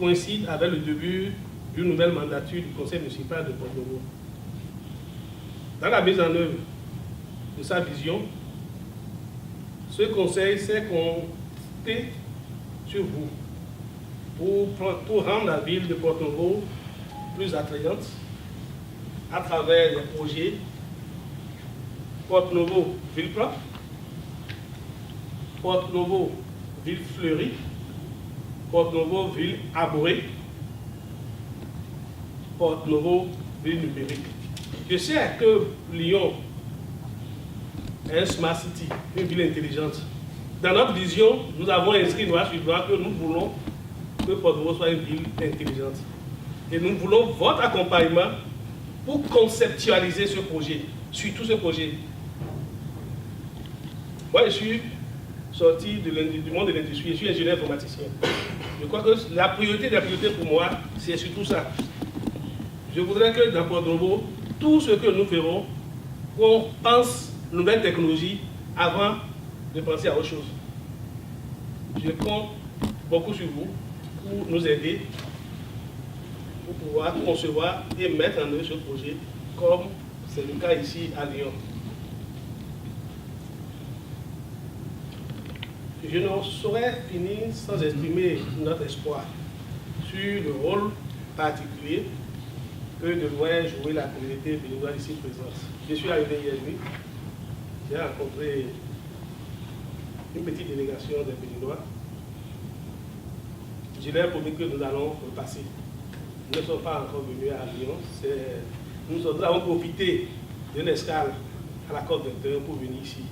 coïncide avec le début d'une nouvelle mandature du conseil municipal de Port-Novo. Dans la mise en œuvre de sa vision, ce conseil s'est compté sur vous pour rendre la ville de Port-Novo plus attrayante à travers les projets Port-Novo ville propre, Port-Novo ville fleurie, Port-Novo ville arborée, Port-Novo ville numérique. Je sais que Lyon est un smart city, une ville intelligente. Dans notre vision, nous avons inscrit noir sur blanc que nous voulons que Port-Novo soit une ville intelligente. Et nous voulons votre accompagnement pour conceptualiser ce projet, surtout ce projet. Moi, je suis sorti du monde de l'industrie, je suis ingénieur informaticien. Je crois que la priorité des priorités pour moi, c'est surtout ça. Je voudrais que dans Port-Novo, tout ce que nous ferons, qu'on pense nouvelles technologies avant de penser à autre chose. Je compte beaucoup sur vous pour nous aider, pour pouvoir concevoir et mettre en œuvre ce projet, comme c'est le cas ici à Lyon. Je ne saurais finir sans exprimer notre espoir sur le rôle particulier que devrait jouer la communauté béninoise ici présente. Je suis arrivé hier nuit, j'ai rencontré une petite délégation des Béninois. Je leur ai promis que nous allons repasser. Nous ne sommes pas encore venus à Lyon. Nous avons profité d'une escale à la Côte d'Inter pour venir ici.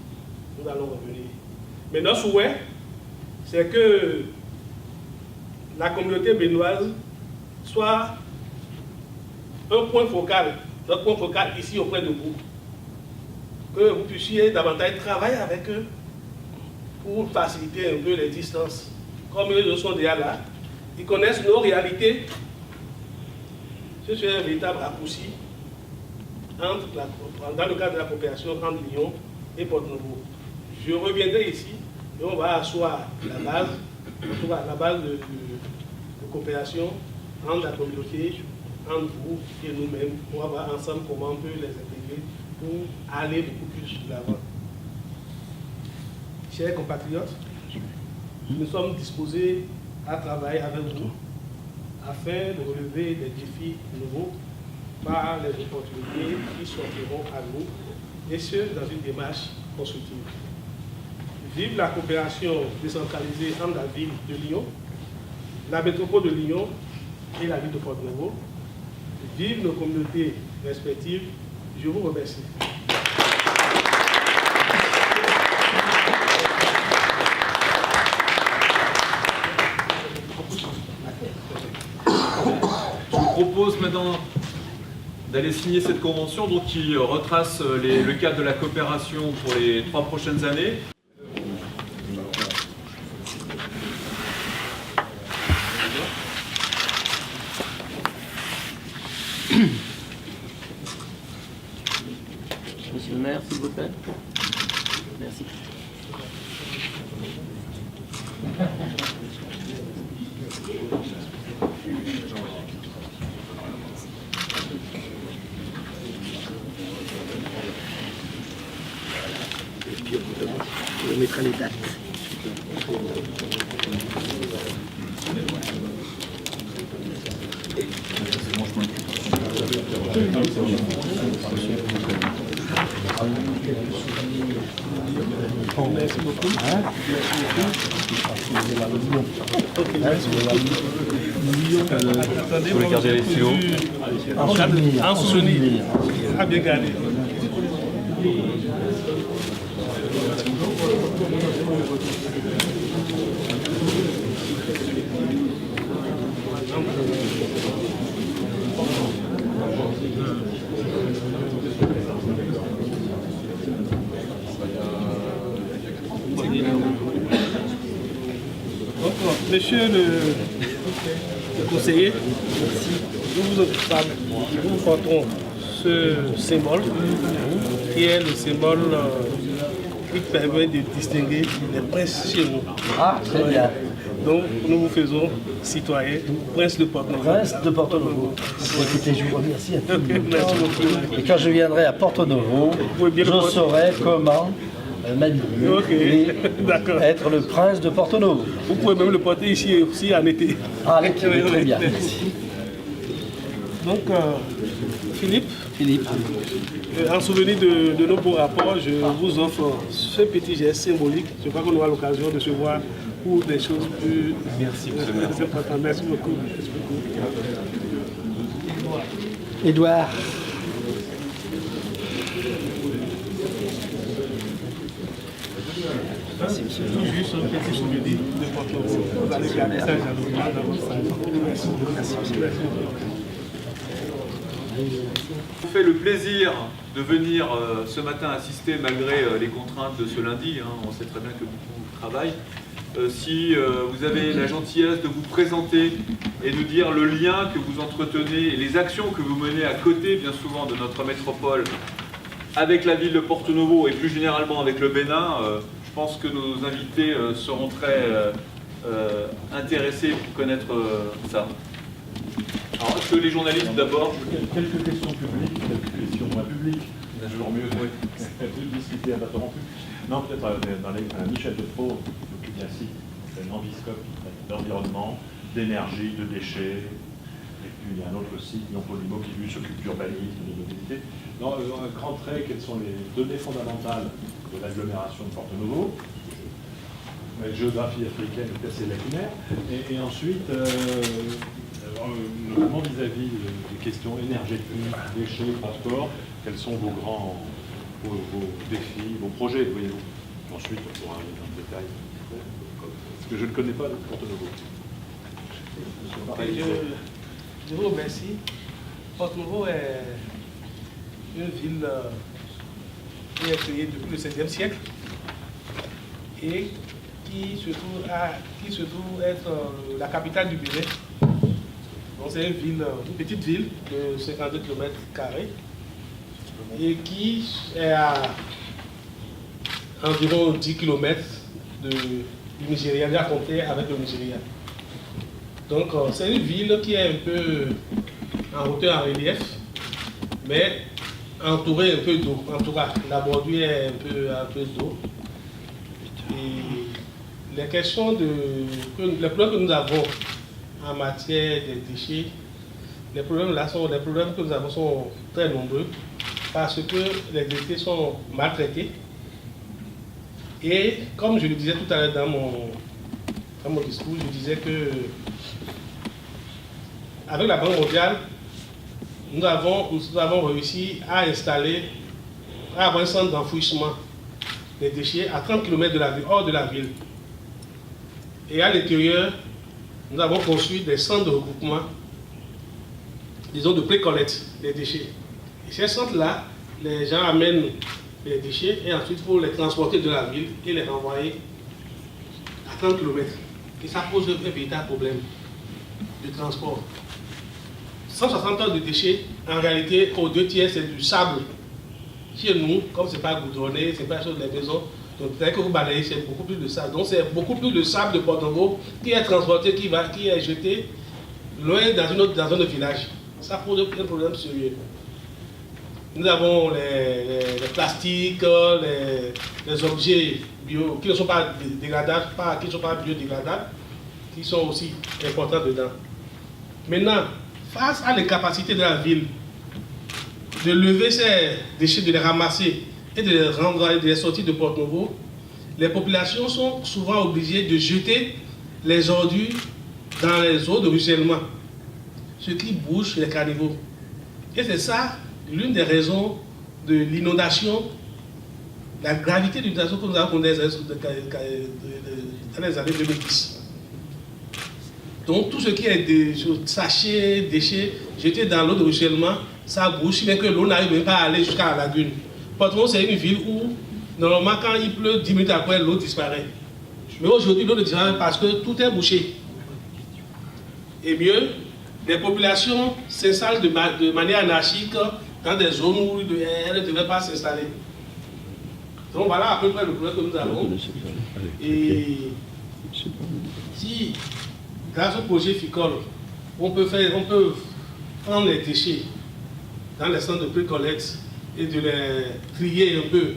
Nous allons revenir. Mais notre souhait, c'est que la communauté béninoise soit un point focal, notre point focal ici auprès de vous. Que vous puissiez davantage travailler avec eux pour faciliter un peu les distances. Comme eux sont déjà là, ils connaissent nos réalités. Ce serait un véritable raccourci dans le cadre de la coopération entre Lyon et Port-Novo. Je reviendrai ici et on va asseoir la base de coopération entre la communauté, entre vous et nous-mêmes. On va voir ensemble comment on peut les intégrer pour aller beaucoup plus de l'avant. Chers compatriotes, nous sommes disposés à travailler avec vous afin de relever des défis nouveaux par les opportunités qui s'offriront à nous, et ce, dans une démarche constructive. Vive la coopération décentralisée entre la ville de Lyon, la métropole de Lyon et la ville de Port-Novo. Vive nos communautés respectives. Je vous remercie. Je vous propose maintenant d'aller signer cette convention donc, qui retrace le cadre de la coopération pour les 3 prochaines années. Monsieur le maire, s'il vous plaît. Merci. On mettra les dates. Merci beaucoup. Attendez, vous voulez garder les stylos en souvenir. Ah, bien gardé. Monsieur le conseiller, nous vous portons ce symbole qui est le symbole qui permet de distinguer les princes chez nous. Ah, très bien. Donc nous vous faisons citoyen, prince de Porto-Novo. Prince de Porto-Novo. Écoutez, je vous remercie à tout le Merci monde. beaucoup. Et quand je viendrai à Porto-Novo, pouvez bien je le saurai comment m'habiller Ok, et d'accord. être le prince de Porto-Novo. Vous pouvez même le porter ici aussi en été. Ah, très bien. Donc, Philippe, Philippe. en souvenir de nos beaux rapports, je vous offre ce petit geste symbolique. Je crois qu'on aura l'occasion de se voir pour des choses plus importantes. Merci beaucoup. Merci beaucoup. Édouard. Merci, monsieur. Juste un petit souvenir de Porto-Novo. Vous allez garder ça dans votre salle. Merci. Merci, monsieur. On fait le plaisir de venir ce matin assister malgré les contraintes de ce lundi. On sait très bien que beaucoup travaillent. Si vous avez la gentillesse de vous présenter et de dire le lien que vous entretenez et les actions que vous menez à côté, bien souvent, de notre métropole, avec la ville de Porto-Novo et plus généralement avec le Bénin, je pense que nos invités seront très intéressés pour connaître ça. Alors, est-ce que les journalistes d'abord? Quelques questions publiques, quelques questions moins publiques. C'est toujours mieux de discuter interrompu. Non, peut-être dans Michel de Pau, qui dit ainsi, c'est un Enviscope d'environnement, d'énergie, de déchets. Et puis il y a un autre site, Lyon Polymo, qui lui s'occupe d'urbanisme, de mobilité. Dans un grand trait, quelles sont les données fondamentales de l'agglomération de Porto-Novo? La géographie africaine est assez lacunaire. Et ensuite, notamment vis-à-vis des questions énergétiques, déchets, transport, quels sont vos défis, vos projets, voyez-vous? Ensuite, on pourra aller dans le détail. Parce que je ne connais pas Porto-Novo. Je vous remercie. Porto-Novo est une ville qui est créée depuis le XVIe siècle et qui se trouve être la capitale du Bénin. Donc c'est une petite ville de 52 km² et qui est à environ 10 km du Nigeria, de la frontière avec le Nigeria. Donc c'est une ville qui est un peu en hauteur, en relief, mais entourée un peu d'eau. La bordure est un peu d'eau. Et les questions les problèmes que nous avons en matière de déchets, les problèmes que nous avons sont très nombreux parce que les déchets sont maltraités. Et comme je le disais tout à l'heure dans mon discours, je disais que avec la Banque mondiale, nous avons réussi à avoir un centre d'enfouissement des déchets à 30 km de la ville, hors de la ville. Et à l'intérieur, nous avons construit des centres de regroupement, disons de pré-collecte des déchets. Et ces centres-là, les gens amènent les déchets et ensuite pour les transporter de la ville et les renvoyer à 30 km. Et ça pose un véritable problème de transport. 160 tonnes de déchets, en réalité, aux 2/3, c'est du sable. Chez nous, comme ce n'est pas goudronné, ce n'est pas chose de la maison, donc dès que vous balayez, c'est beaucoup plus de sable. Donc c'est beaucoup plus de sable de Porto-Novo qui est transporté, qui est jeté loin dans un autre village. Ça pose un problème sérieux. Nous avons les plastiques, les objets bio, qui ne sont pas dégradables, qui ne sont pas biodégradables, qui sont aussi importants dedans. Maintenant, face à l'incapacité de la ville de lever ces déchets, de les ramasser et de les rendre, de les sortir de Porto-Novo, les populations sont souvent obligées de jeter les ordures dans les eaux de ruissellement, ce qui bouche les caniveaux. Et c'est ça l'une des raisons de l'inondation, la gravité de l'inondation que nous avons connue dans les années 2010. Donc tout ce qui est de sachets, déchets jetés dans l'eau de ruissellement, ça bouge, si bien que l'eau n'arrive même pas à aller jusqu'à la lagune. Porto-Novo, c'est une ville où, normalement, quand il pleut, 10 minutes après, l'eau disparaît. Mais aujourd'hui, l'eau ne disparaît pas parce que tout est bouché. Et mieux, les populations s'installent de manière anarchique dans des zones où elles ne devraient pas s'installer. Donc voilà à peu près le problème que nous avons. Et Si, grâce au projet FICOL, on peut prendre les déchets dans les centres de pré-collecte et de les trier un peu,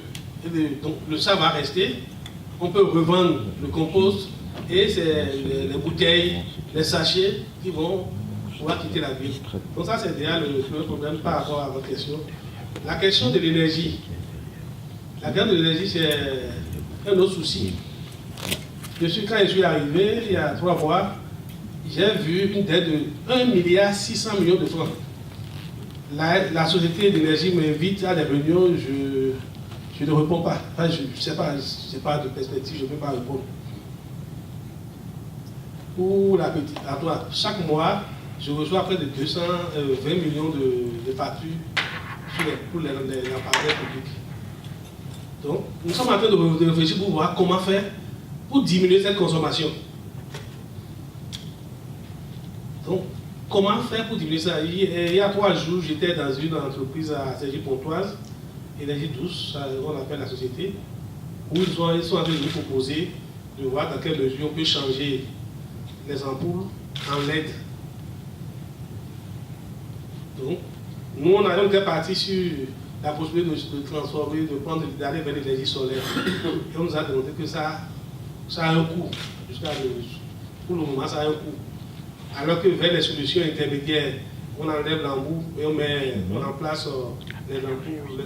donc le sac va rester, on peut revendre le compost et c'est les bouteilles, les sachets qui vont pouvoir quitter la ville. Donc ça c'est déjà le problème par rapport à votre question. La question de l'énergie. La question de l'énergie c'est un autre souci. Quand je suis arrivé, il y a 3 mois, j'ai vu une dette de 1,6 milliard de francs. La société d'énergie m'invite à des réunions, je ne réponds pas. Enfin, je ne sais pas, je n'ai pas de perspective, je ne peux pas répondre. Pour la petite, chaque mois, je reçois près de 220 millions de factures pour l'appareil public. Donc, nous sommes en train de réfléchir pour voir comment faire pour diminuer cette consommation. Donc, comment faire pour diminuer ça? Il y a 3 jours, j'étais dans une entreprise à Cergy-Pontoise, Énergie Douce, on appelle la société, où ils sont en train de nous proposer de voir dans quelle mesure on peut changer les ampoules en LED. Donc, nous, on était partis sur la possibilité de transformer, d'aller vers l'énergie solaire. Et on nous a demandé que ça a un coût. Pour le moment, ça a un coût. Alors que vers les solutions intermédiaires, on enlève l'embout et on remplace les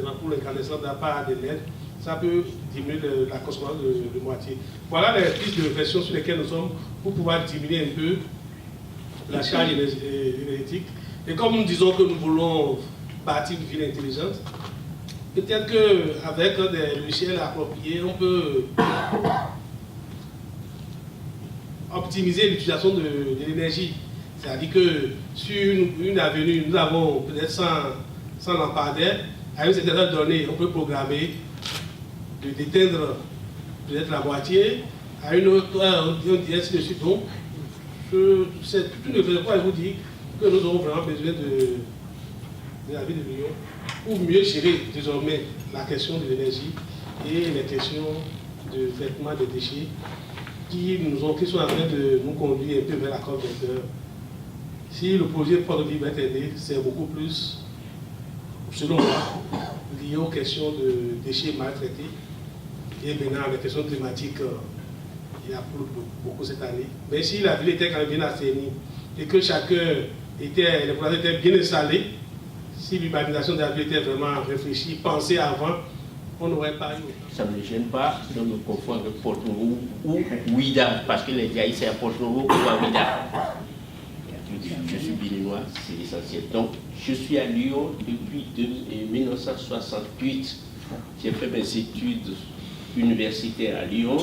ampoules incandescentes à part des LED, ça peut diminuer la consommation de moitié. Voilà les pistes de réflexion sur lesquelles nous sommes pour pouvoir diminuer un peu la charge énergétique. Et comme nous disons que nous voulons bâtir une ville intelligente, peut-être qu'avec des logiciels appropriés, on peut optimiser l'utilisation de l'énergie. C'est-à-dire que sur une avenue, nous avons peut-être 100 lampadaires, à une certaine heure donnée, on peut programmer d'éteindre peut-être la moitié, à une autre heure, on dit ainsi de suite. Donc, c'est toute une réflexion, je vous dis que nous aurons vraiment besoin de la ville de Lyon pour mieux gérer désormais la question de l'énergie et les questions de traitement des déchets qui sont en train de nous conduire un peu vers la COP21. Si le projet Port de Ville va être aidé, c'est beaucoup plus, selon moi, lié aux questions de déchets maltraités. Et maintenant, les questions climatiques, il y a beaucoup cette année. Mais si la ville était quand même bien assainie et que les projets étaient bien installés, si l'urbanisation de la ville était vraiment réfléchie, pensée avant, on n'aurait pas eu. Ça ne me gêne pas de me confondre avec Porto-Novo ou Ouida, parce que les gars, c'est à Porto-Novo ou à Ouida. Je suis béninois, c'est l'essentiel. Donc, je suis à Lyon depuis 1968. J'ai fait mes études universitaires à Lyon.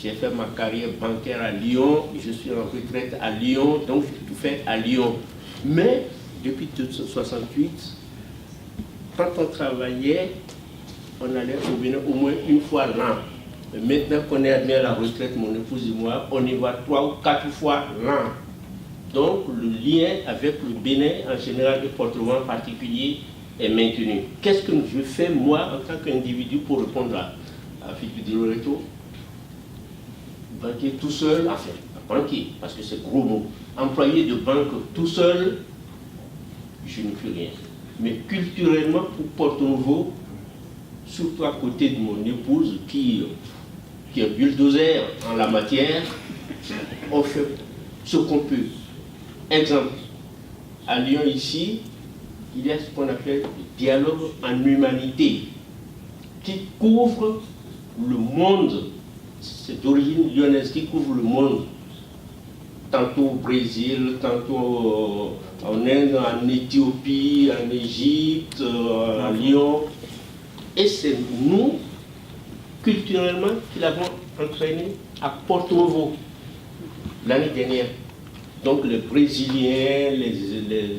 J'ai fait ma carrière bancaire à Lyon. Je suis en retraite à Lyon, donc j'ai tout fait à Lyon. Mais, depuis 1968, quand on travaillait, on allait au Bénin au moins une fois l'an. Maintenant qu'on est admis à la retraite, mon épouse et moi, on y va 3 ou 4 fois l'an. Donc le lien avec le Bénin en général et Porto-Novo en particulier est maintenu. Qu'est-ce que je fais moi en tant qu'individu pour répondre à Philippe Di Loreto? Banquier tout seul, enfin, banquier, parce que c'est gros mot. Employé de banque tout seul, je ne fais rien. Mais culturellement, pour Porto-Novo, surtout à côté de mon épouse qui est bulldozer en la matière, on fait ce qu'on peut. Exemple, à Lyon ici, il y a ce qu'on appelle le dialogue en humanité, qui couvre le monde. C'est d'origine lyonnaise, qui couvre le monde. Tantôt au Brésil, tantôt en Inde, en Éthiopie, en Égypte, à Lyon. Et c'est nous, culturellement, qui l'avons entraîné à Porto-Novo l'année dernière. Donc les Brésiliens, les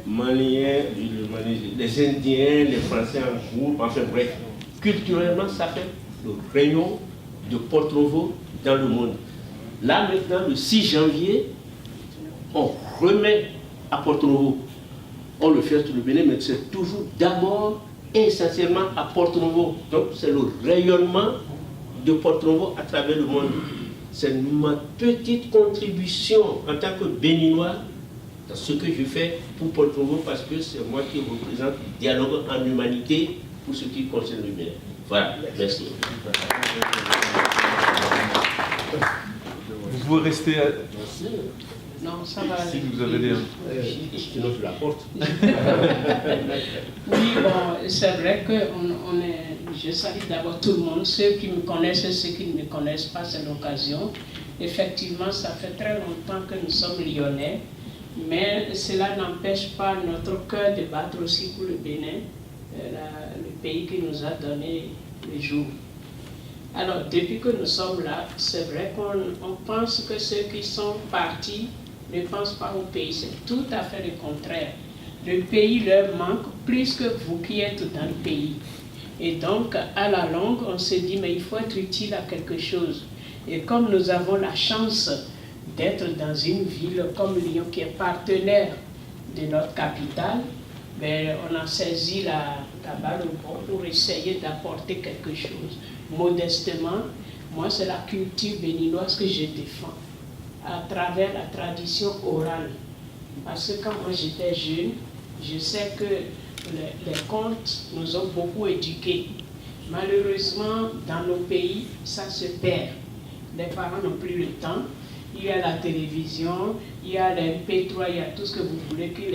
Maliens, les Indiens, les Français en groupe, enfin bref. Culturellement, ça fait le rayon de Porto-Novo dans le monde. Là maintenant, le 6 janvier, on remet à Porto-Novo. On le fait sur le Bénin, mais c'est toujours d'abord et essentiellement à Porto-Novo. Donc c'est le rayonnement de Porto-Novo à travers le monde. c'est ma petite contribution en tant que Béninois dans ce que je fais pour Porto Novo, parce que c'est moi qui représente Dialogue en Humanité pour ce qui concerne le Bénin. Voilà, merci. Vous pouvez rester à... Non, ça va. Si vous avez des... Sinon, je la porte. Oui, bon, c'est vrai que je salue d'abord tout le monde, ceux qui me connaissent et ceux qui ne me connaissent pas, c'est l'occasion. Effectivement, ça fait très longtemps que nous sommes lyonnais, mais cela n'empêche pas notre cœur de battre aussi pour le Bénin, le pays qui nous a donné le jour. Alors, depuis que nous sommes là, c'est vrai qu'on pense que ceux qui sont partis ne pensent pas au pays. C'est tout à fait le contraire. Le pays leur manque plus que vous qui êtes dans le pays. Et donc, à la longue, on se dit, mais il faut être utile à quelque chose. Et comme nous avons la chance d'être dans une ville comme Lyon, qui est partenaire de notre capitale, ben, on a saisi la balle au bord pour essayer d'apporter quelque chose. Modestement, moi, c'est la culture béninoise que je défends, à travers la tradition orale. Parce que quand moi j'étais jeune, je sais que les contes nous ont beaucoup éduqués. Malheureusement, dans nos pays, ça se perd. Les parents n'ont plus le temps. Il y a la télévision, il y a les MP3, il y a tout ce que vous voulez qui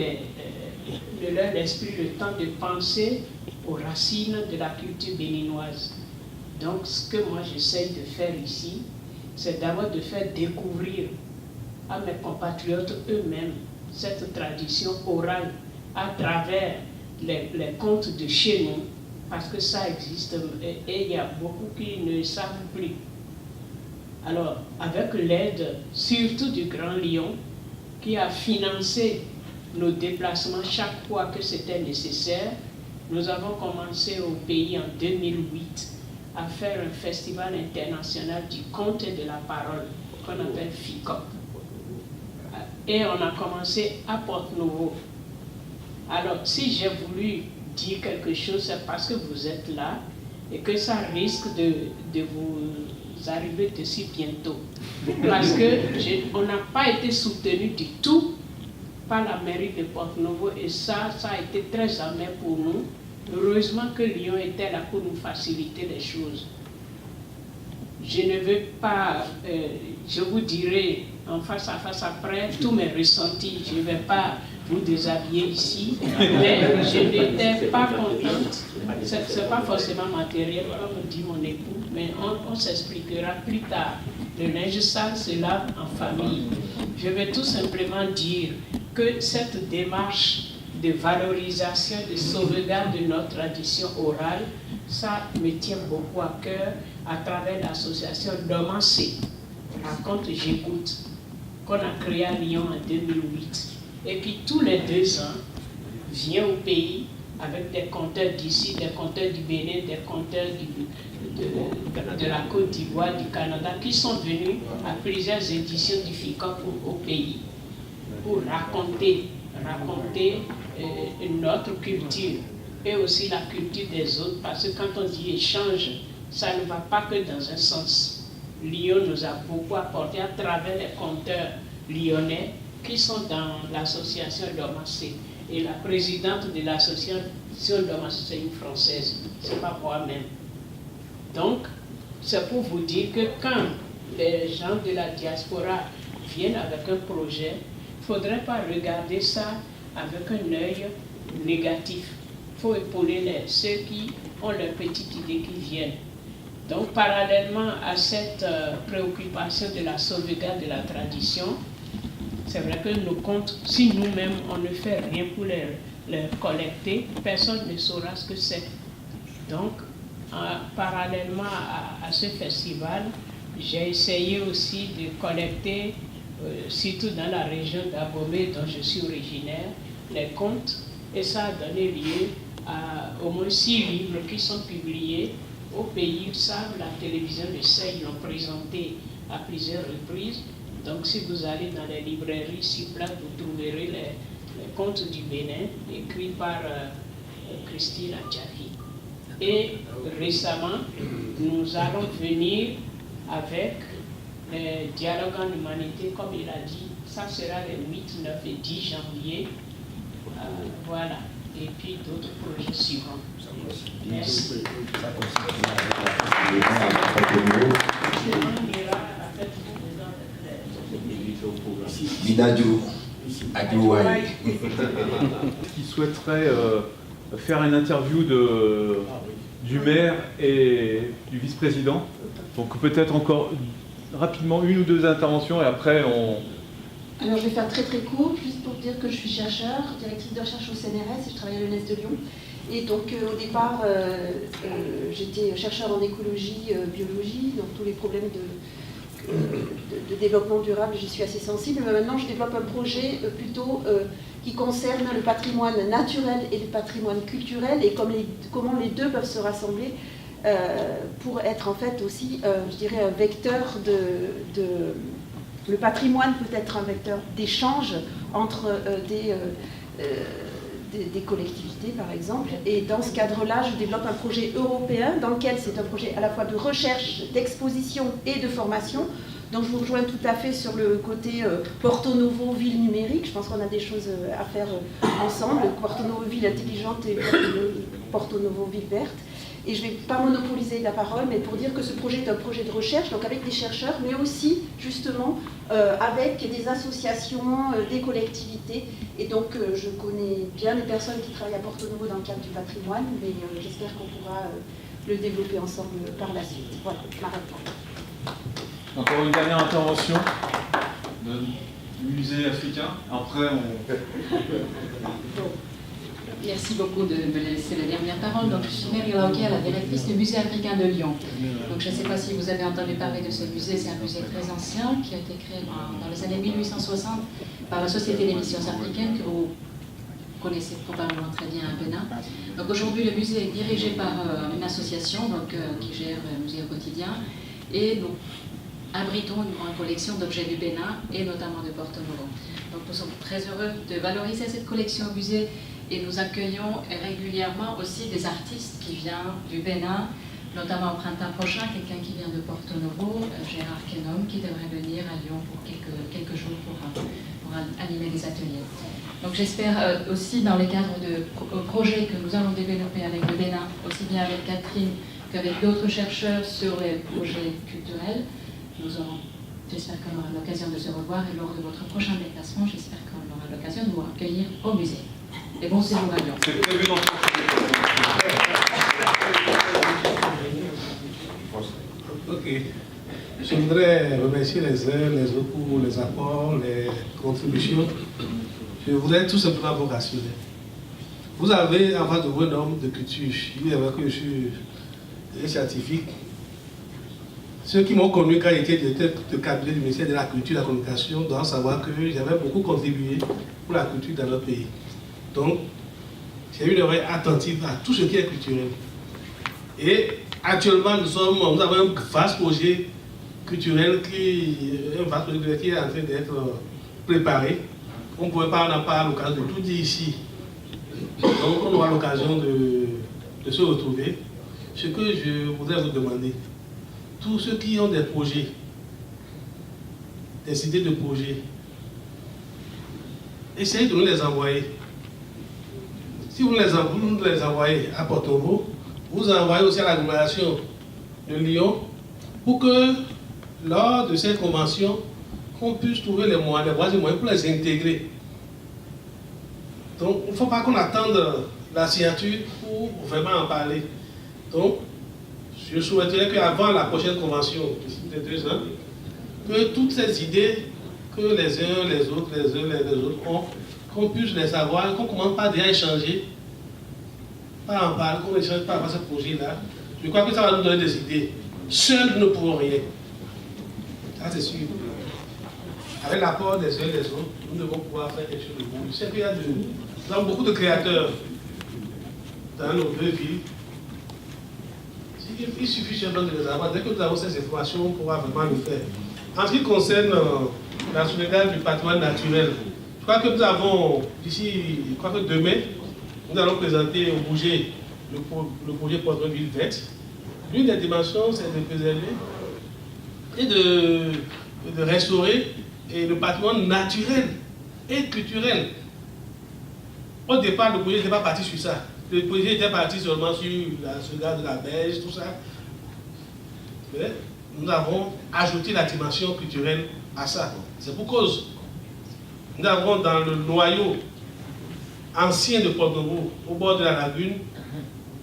ne leur laisse plus le temps de penser aux racines de la culture béninoise. Donc, ce que moi j'essaie de faire ici, c'est d'abord de faire découvrir à mes compatriotes eux-mêmes cette tradition orale à travers les contes de chez nous, parce que ça existe et il y a beaucoup qui ne savent plus. Alors, avec l'aide surtout du Grand Lyon, qui a financé nos déplacements chaque fois que c'était nécessaire, nous avons commencé au pays en 2008 à faire un festival international du conte et de la parole, qu'on appelle FICOP. Et on a commencé à Porto Novo. Alors, si j'ai voulu dire quelque chose, c'est parce que vous êtes là et que ça risque de vous arriver d'ici bientôt. Parce qu'on n'a pas été soutenu du tout par la mairie de Porto Novo et ça a été très amer pour nous. Heureusement que Lyon était là pour nous faciliter les choses. Je ne veux pas, je vous dirai en face à face après tous mes ressentis. Je ne vais pas vous déshabiller ici, mais je n'étais pas contente. Ce n'est pas forcément matériel, comme dit mon époux, mais on s'expliquera plus tard. Le linge sale, c'est là en famille. Je vais tout simplement dire que cette démarche de valorisation, de sauvegarde de notre tradition orale, ça me tient beaucoup à cœur à travers l'association Domancé, Raconte, j'écoute, qu'on a créée à Lyon en 2008 et qui tous les 2 ans vient au pays avec des conteurs d'ici, des conteurs du Bénin, des conteurs de la Côte d'Ivoire, du Canada, qui sont venus à plusieurs éditions du FICOP au pays pour raconter notre culture et aussi la culture des autres, parce que quand on dit échange, ça ne va pas que dans un sens. Lyon nous a beaucoup apporté à travers les conteurs lyonnais qui sont dans l'association Domancé. Et la présidente de l'association Domancé, c'est une Française, c'est pas moi-même. Donc, c'est pour vous dire que quand les gens de la diaspora viennent avec un projet, il ne faudrait pas regarder ça avec un œil négatif. Il faut épauler ceux qui ont leur petite idée qui viennent. Donc, parallèlement à cette préoccupation de la sauvegarde de la tradition, c'est vrai que nos comptes, si nous-mêmes on ne fait rien pour les collecter, personne ne saura ce que c'est. Donc, parallèlement à ce festival, j'ai essayé aussi de collecter, surtout dans la région d'Abomey dont je suis originaire, les contes, et ça a donné lieu à au moins 6 livres qui sont publiés au pays. Ils savent, la télévision le sait, ils l'ont présenté à plusieurs reprises. Donc si vous allez dans les librairies sur place, vous trouverez les contes du Bénin écrits par Christine Adjaki. Et récemment, nous allons venir avec le dialogue en humanité, comme il a dit, ça sera les 8, 9 et 10 janvier. Voilà. Et puis d'autres projets suivants. Merci. Qui souhaiterait faire une interview du maire et du vice-président. Donc peut-être encore rapidement une ou deux interventions et après on... Alors je vais faire très court, juste pour dire que je suis chercheur, directrice de recherche au CNRS et je travaille à l'ENS de Lyon. Et donc au départ, j'étais chercheur en écologie, biologie, donc tous les problèmes de développement durable, j'y suis assez sensible. Mais maintenant, je développe un projet plutôt qui concerne le patrimoine naturel et le patrimoine culturel et comment les deux peuvent se rassembler pour être en fait aussi, je dirais, un vecteur le patrimoine peut être un vecteur d'échange entre des collectivités, par exemple. Et dans ce cadre-là, je développe un projet européen dans lequel c'est un projet à la fois de recherche, d'exposition et de formation. Donc je vous rejoins tout à fait sur le côté Porto Novo, ville numérique. Je pense qu'on a des choses à faire ensemble. Porto Novo, ville intelligente et Porto Novo, ville verte. Et je ne vais pas monopoliser la parole, mais pour dire que ce projet est un projet de recherche, donc avec des chercheurs, mais aussi justement avec des associations, des collectivités. Et donc je connais bien les personnes qui travaillent à Porto Novo dans le cadre du patrimoine, mais j'espère qu'on pourra le développer ensemble par la suite. Voilà, ma réponse. Encore une dernière intervention du musée africain. Après on... Merci beaucoup de me laisser la dernière parole. Donc, je suis Mary Lauquet, la directrice du musée africain de Lyon. Donc, je ne sais pas si vous avez entendu parler de ce musée. C'est un musée très ancien qui a été créé dans les années 1860 par la Société des missions africaines que vous connaissez probablement très bien à Bénin. Donc, aujourd'hui, le musée est dirigé par une association qui gère le musée au quotidien. Et nous abritons une grande collection d'objets du Bénin et notamment de Porto Novo. Donc, nous sommes très heureux de valoriser cette collection au musée. Et nous accueillons régulièrement aussi des artistes qui viennent du Bénin, notamment au printemps prochain, quelqu'un qui vient de Porto Novo, Gérard Kenom, qui devrait venir à Lyon pour quelques jours pour animer des ateliers. Donc j'espère aussi dans les cadres de projets que nous allons développer avec le Bénin, aussi bien avec Catherine qu'avec d'autres chercheurs sur les projets culturels, j'espère qu'on aura l'occasion de se revoir et lors de votre prochain déplacement, j'espère qu'on aura l'occasion de vous accueillir au musée. Et bon séjour à Lyon. C'est prévu dans Ok. Je voudrais remercier les uns, les autres pour les apports, les contributions. Je voudrais tout simplement vous rassurer. Vous avez en face de vous un homme de culture. Il est vrai que je suis un scientifique. Ceux qui m'ont connu quand j'étais directeur de cabinet du ministère de la Culture et de la Communication doivent savoir que j'avais beaucoup contribué pour la culture dans notre pays. Donc, j'ai une oreille attentive à tout ce qui est culturel. Et actuellement, nous avons un vaste projet culturel qui est en train d'être préparé. On ne pouvait pas en avoir l'occasion de tout dire ici. Donc, on aura l'occasion de se retrouver. Ce que je voudrais vous demander, tous ceux qui ont des projets, des idées de projets, essayez de nous les envoyer. Si vous nous les envoyez à Porto Novo, vous envoyez aussi à l'agglomération de Lyon pour que, lors de cette convention, qu'on puisse trouver les moyens pour les intégrer. Donc, il ne faut pas qu'on attende la signature pour vraiment en parler. Donc, je souhaiterais qu'avant la prochaine convention, d'ici 2 ans, que toutes ces idées que les uns, les autres ont, qu'on puisse les savoir, qu'on commence pas déjà à échanger, pas en parler, qu'on échange pas avant ce projet-là. Je crois que ça va nous donner des idées. Seuls, nous ne pourrons rien. Ça, c'est sûr. Avec l'apport des uns et des autres, nous devons pouvoir faire quelque chose de bon. Je sais qu'il y a nous avons beaucoup de créateurs dans nos deux villes. Il suffit seulement de les avoir. Dès que nous avons ces informations, on pourra vraiment le faire. En ce qui concerne la sauvegarde du patrimoine naturel, je crois que nous avons, d'ici, je crois que demain, nous allons présenter au budget le projet Porto Ville verte. L'une des dimensions, c'est de préserver et de restaurer et le patrimoine naturel et culturel. Au départ, le projet n'était pas parti sur ça. Le projet était parti seulement sur la sauvegarde de la berge, tout ça. Mais nous avons ajouté la dimension culturelle à ça. C'est pour cause. Nous avons dans le noyau ancien de Porto-Novo, au bord de la lagune,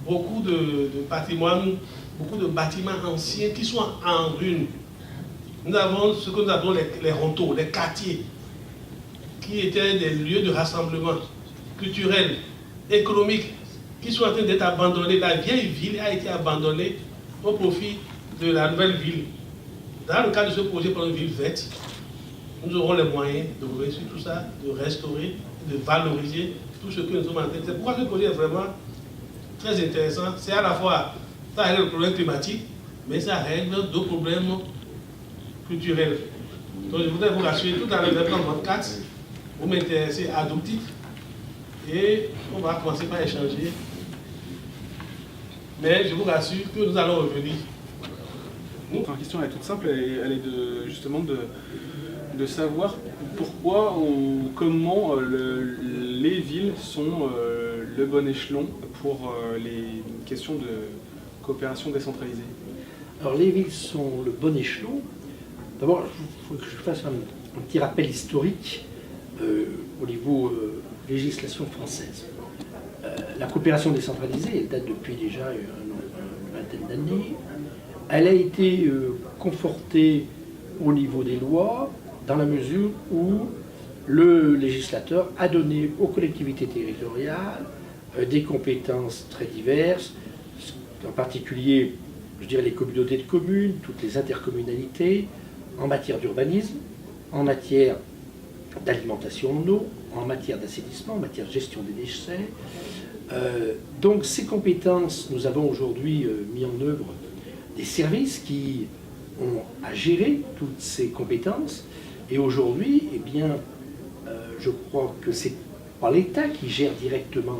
beaucoup de patrimoine, beaucoup de bâtiments anciens qui sont en ruine. Nous avons ce que nous appelons les rontos, les quartiers, qui étaient des lieux de rassemblement culturel, économique, qui sont en train d'être abandonnés. La vieille ville a été abandonnée au profit de la nouvelle ville. Dans le cadre de ce projet pour une ville verte, nous aurons les moyens de réussir tout ça, de restaurer, de valoriser tout ce que nous sommes en train de faire. C'est pourquoi ce projet est vraiment très intéressant. C'est à la fois, ça règle le problème climatique, mais ça règle d'autres problèmes culturels. Donc je voudrais vous rassurer, tout dans le développement 24, vous m'intéressez à deux titres, et on va commencer par échanger. Mais je vous rassure que nous allons revenir. La question est toute simple, elle est justement de savoir pourquoi ou comment les villes sont le bon échelon pour les questions de coopération décentralisée. Alors les villes sont le bon échelon. D'abord, il faut que je fasse un petit rappel historique au niveau législation française. La coopération décentralisée, elle date depuis déjà une vingtaine d'années. Elle a été confortée au niveau des lois dans la mesure où le législateur a donné aux collectivités territoriales des compétences très diverses, en particulier, je dirais, les communautés de communes, toutes les intercommunalités, en matière d'urbanisme, en matière d'alimentation en eau, en matière d'assainissement, en matière de gestion des déchets. Donc ces compétences, nous avons aujourd'hui mis en œuvre des services qui ont à gérer toutes ces compétences. Et aujourd'hui, eh bien, je crois que c'est pas l'État qui gère directement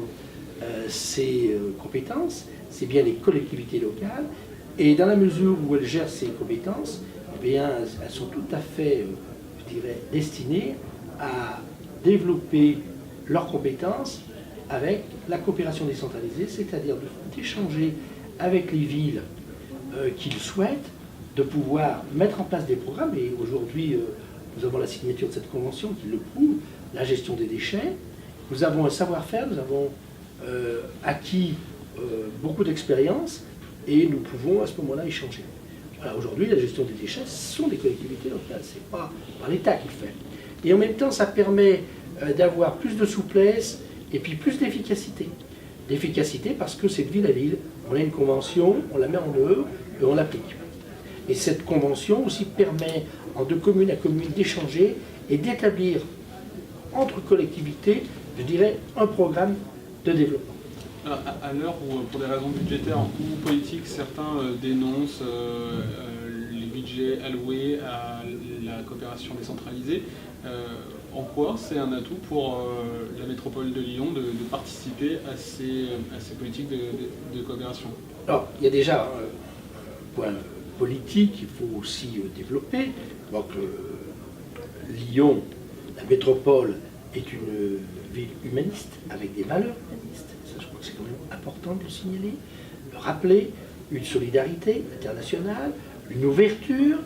ces compétences, c'est bien les collectivités locales. Et dans la mesure où elles gèrent ces compétences, eh bien, elles sont tout à fait, je dirais, destinées à développer leurs compétences avec la coopération décentralisée, c'est-à-dire d'échanger avec les villes qui le souhaitent, de pouvoir mettre en place des programmes. Et aujourd'hui, nous avons la signature de cette convention qui le prouve, la gestion des déchets. Nous avons un savoir-faire, nous avons acquis beaucoup d'expérience et nous pouvons à ce moment-là échanger. Voilà, aujourd'hui, la gestion des déchets, ce sont des collectivités locales, ce n'est pas l'État qui le fait. Et en même temps, ça permet d'avoir plus de souplesse et puis plus d'efficacité. D'efficacité parce que c'est de ville à ville. On a une convention, on la met en œuvre et on l'applique. Et cette convention aussi permet, de commune à commune, d'échanger et d'établir entre collectivités, je dirais, un programme de développement. À l'heure où, pour des raisons budgétaires ou politiques, certains dénoncent les budgets alloués à la coopération décentralisée, en quoi c'est un atout pour la métropole de Lyon de participer à ces politiques de coopération? Alors, il y a déjà un point politique qu'il faut aussi développer. Donc, Lyon, la métropole, est une ville humaniste, avec des valeurs humanistes. Ça, je crois que c'est quand même important de le signaler, de rappeler une solidarité internationale, une ouverture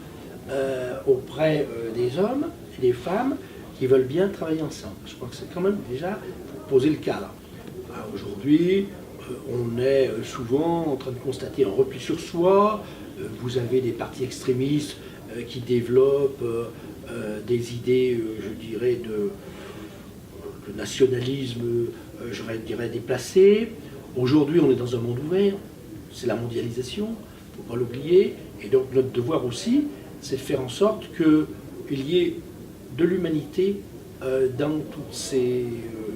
auprès des hommes et des femmes qui veulent bien travailler ensemble. Je crois que c'est quand même déjà pour poser le cadre. Aujourd'hui, on est souvent en train de constater un repli sur soi. Vous avez des partis extrémistes qui développent des idées, je dirais, de nationalisme, je dirais, déplacé. Aujourd'hui, on est dans un monde ouvert, c'est la mondialisation, il ne faut pas l'oublier. Et donc notre devoir aussi, c'est de faire en sorte qu'il y ait de l'humanité dans toutes ces,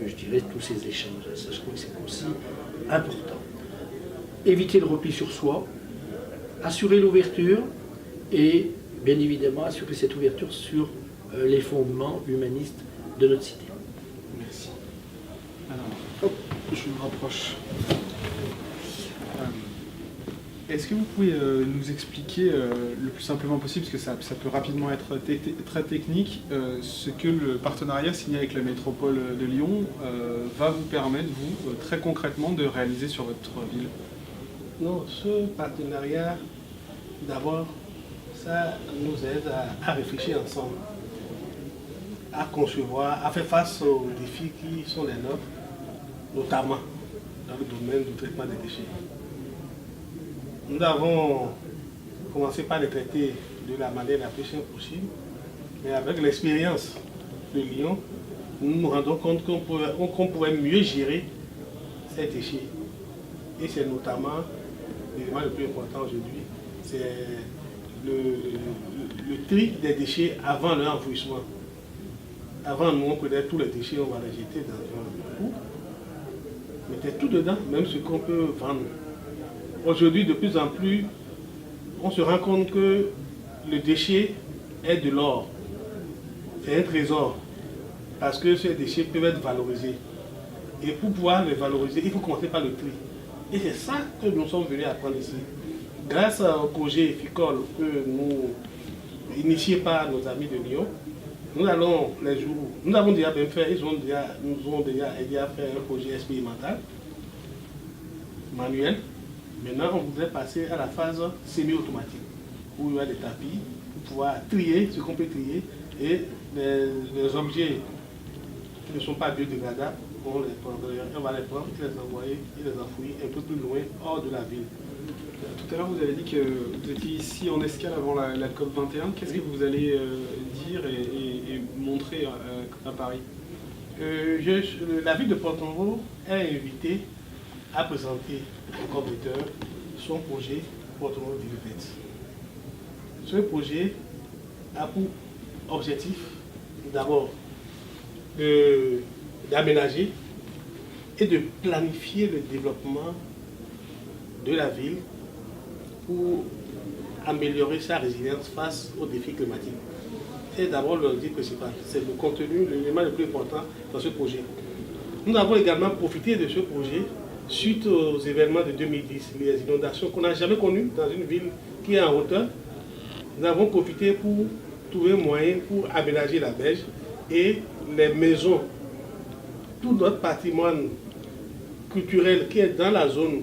je dirais, tous ces échanges. Ça, je crois que c'est aussi important. Éviter le repli sur soi, assurer l'ouverture et, bien évidemment, assurer cette ouverture sur les fondements humanistes de notre cité. Merci. Alors, hop, je me rapproche. Est-ce que vous pouvez nous expliquer le plus simplement possible, parce que ça peut rapidement être très technique, ce que le partenariat signé avec la métropole de Lyon va vous permettre, vous, très concrètement, de réaliser sur votre ville? Non, ce partenariat, d'abord, ça nous aide à réfléchir ensemble, à concevoir, à faire face aux défis qui sont les nôtres, notamment dans le domaine du traitement des déchets. Nous avons commencé par les traiter de la manière la plus simple possible, mais avec l'expérience de Lyon, nous nous rendons compte qu'on pourrait mieux gérer ces déchets. Et c'est notamment l'élément le plus important aujourd'hui, c'est le tri des déchets avant leur enfouissement. Avant, nous, on prenait tous les déchets, on va les jeter dans un trou. On mettait tout dedans, même ce qu'on peut vendre. Aujourd'hui, de plus en plus, on se rend compte que le déchet est de l'or. C'est un trésor. Parce que ces déchets peuvent être valorisés. Et pour pouvoir les valoriser, il faut commencer par le tri. Et c'est ça que nous sommes venus apprendre ici. Grâce au projet FICOL que nous initié par nos amis de Lyon, nous allons les jours, nous avons déjà bien fait, nous ont déjà aidé à faire un projet expérimental, manuel. Maintenant, on voudrait passer à la phase semi-automatique, où il y a des tapis pour pouvoir trier ce qu'on peut trier et les objets qui ne sont pas biodégradables, on va les prendre, les envoyer et les enfouir un peu plus loin, hors de la ville. Tout à l'heure, vous avez dit que vous étiez ici en escale avant la COP 21. Qu'est-ce que vous allez dire et montrer à Paris? La ville de Porto-Novo est invitée à présenter au compétiteur son projet Porto-Novo Development. Ce projet a pour objectif d'abord d'aménager et de planifier le développement de la ville pour améliorer sa résilience face aux défis climatiques. C'est d'abord l'objectif principal, c'est le contenu, l'élément le plus important dans ce projet. Nous avons également profité de ce projet suite aux événements de 2010, les inondations qu'on n'a jamais connues dans une ville qui est en hauteur. Nous avons profité pour trouver un moyen pour aménager la berge et les maisons, tout notre patrimoine culturel qui est dans la zone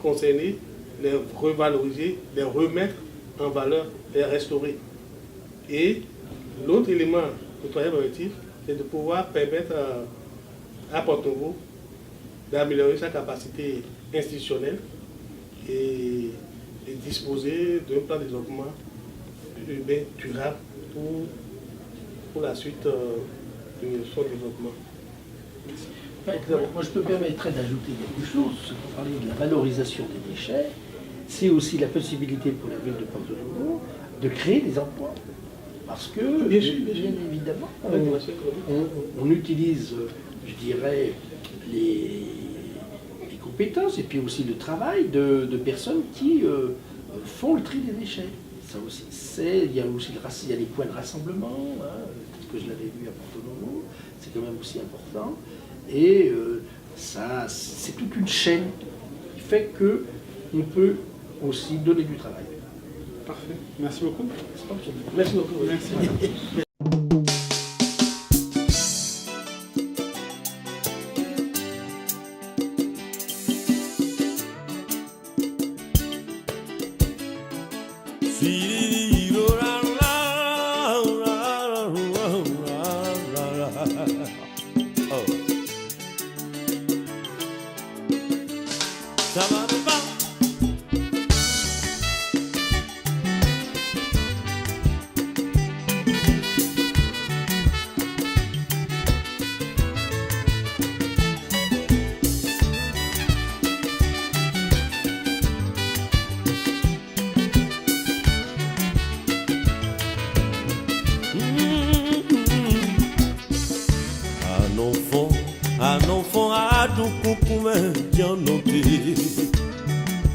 concernée, les revaloriser, les remettre en valeur, les restaurer. Et l'autre élément du troisième objectif, c'est de pouvoir permettre à Porto-Novo d'améliorer sa capacité institutionnelle et disposer d'un plan de développement urbain durable pour la suite de son développement. Moi, je me permettrais d'ajouter quelque chose. Pour parler de la valorisation des déchets, c'est aussi la possibilité pour la ville de Porto-Novo de créer des emplois. Parce que, bien évidemment, on utilise, je dirais, les compétences et puis aussi le travail de personnes qui font le tri des déchets. Ça aussi, il y a aussi les points de rassemblement, peut-être que je l'avais vu à Porto-Novo, c'est quand même aussi important. Et ça, c'est toute une chaîne qui fait qu'on peut aussi donner du travail. Parfait. Merci beaucoup. Merci beaucoup. Merci.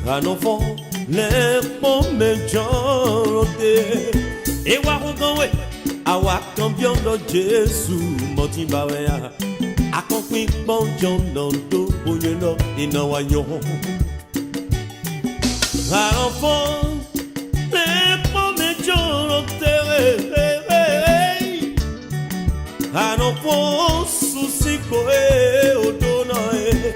Anofo le pombe jorote e wa gowe awa kambion do Jesu motimba we akopin bonjon do boye no ina wa yo Un enfant, les pommes John un enfant souci koe odonoe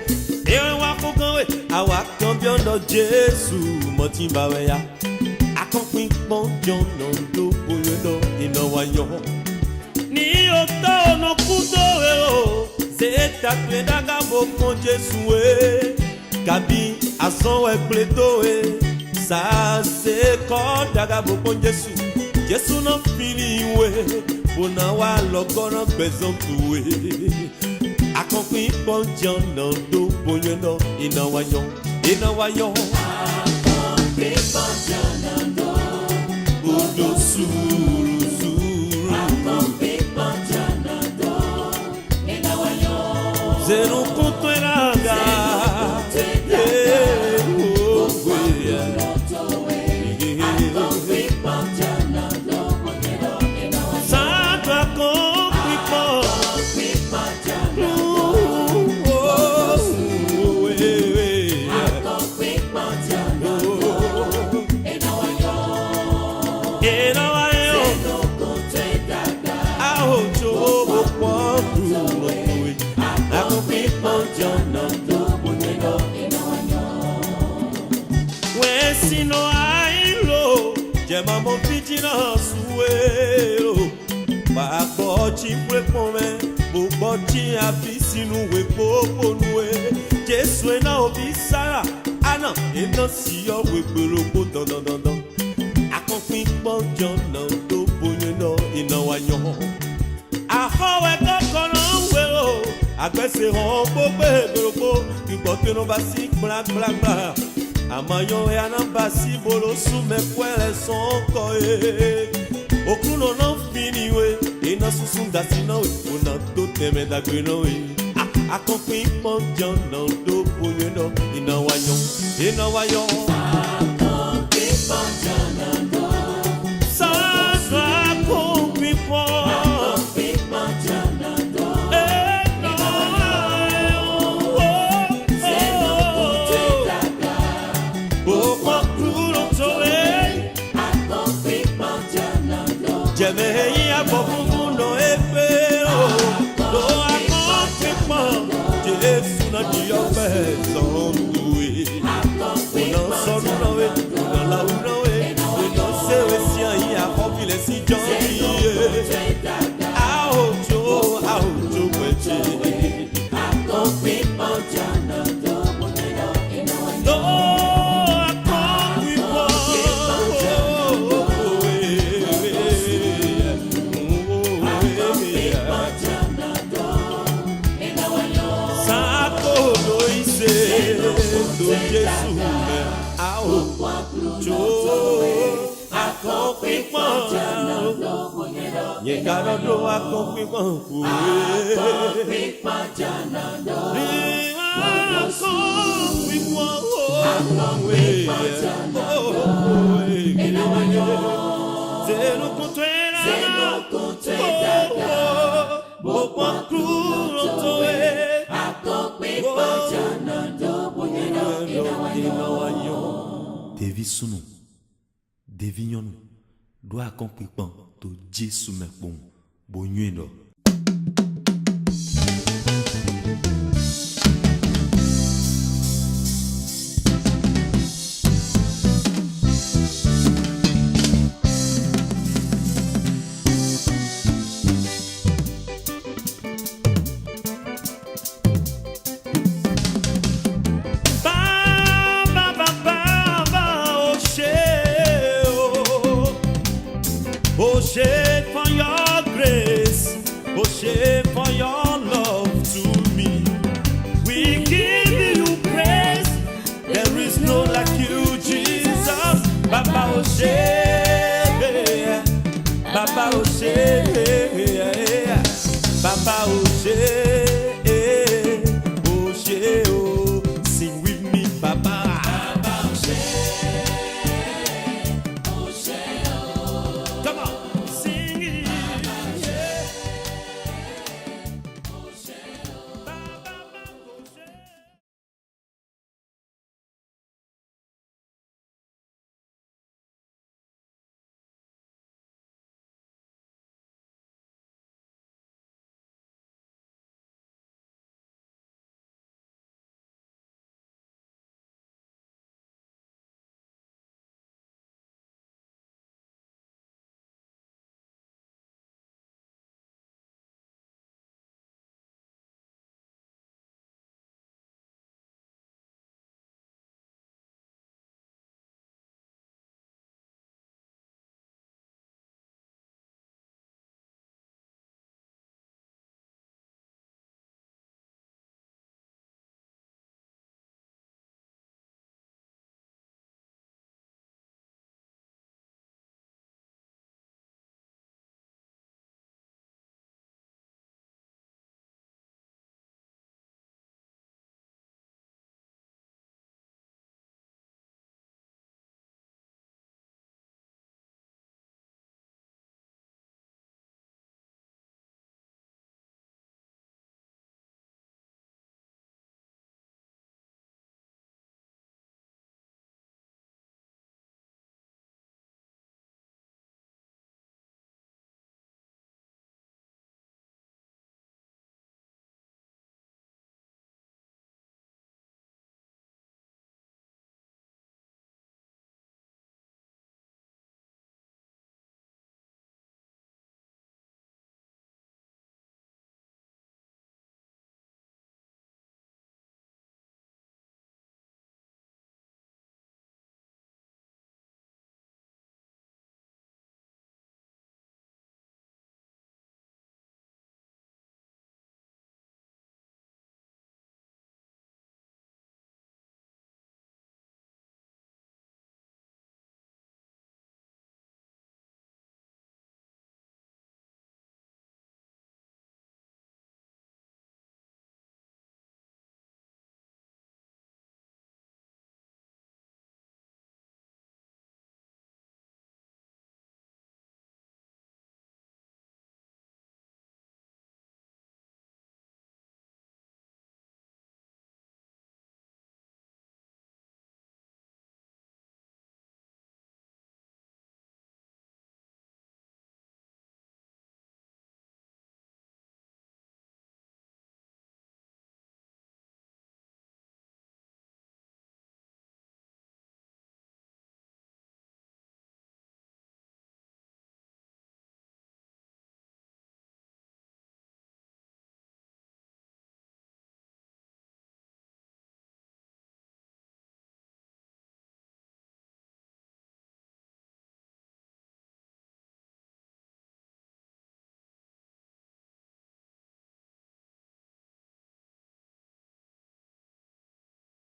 et un wakokanwe awa kambion do Jésus motimba weya akompin bon John do boyono inowayo ni oto no kudo zeta kwedaga bokon Jésus e kabi ason we pledo e sa se kodaga bokon Jésus Jésus no fini we Bona wa logono bezon tuwe Akonkwi ponjan no do bonyono inawayon Akonkwi ponjan no do Udo suru suru Akonkwi ponjan no do inawayon Zero konto eraga Maman vigilance ouero ba bochi pwe pome bo bochi afisi nou we popo nou Jesu na obisara ana e no si yo we peloko dan akonfin ponjon na do bonyo no inawanyo ahowe kokono wero agbese ron pope peloko ki bote no basi bla bla bla Amayo e anambasi bolo sume kwele sonko e Okuno non fini we E na susunda sino we Una do teme da grino we Akonfi ponjan no do punye no Inawayo Akonfi ponjan no do Sanso akonfi ponjan Jemei a bofundo efero do akonfipon Jesu na dio bezo ndui Unan sonu na we, unan la una we Unan sewe si an ya hopile si jongi Aojo kweche Akonfipon jana do boneno inawanyo Jésus me Devi sunu, devi nyonu, doa accomplir to Jésus me bon, bonnuendo.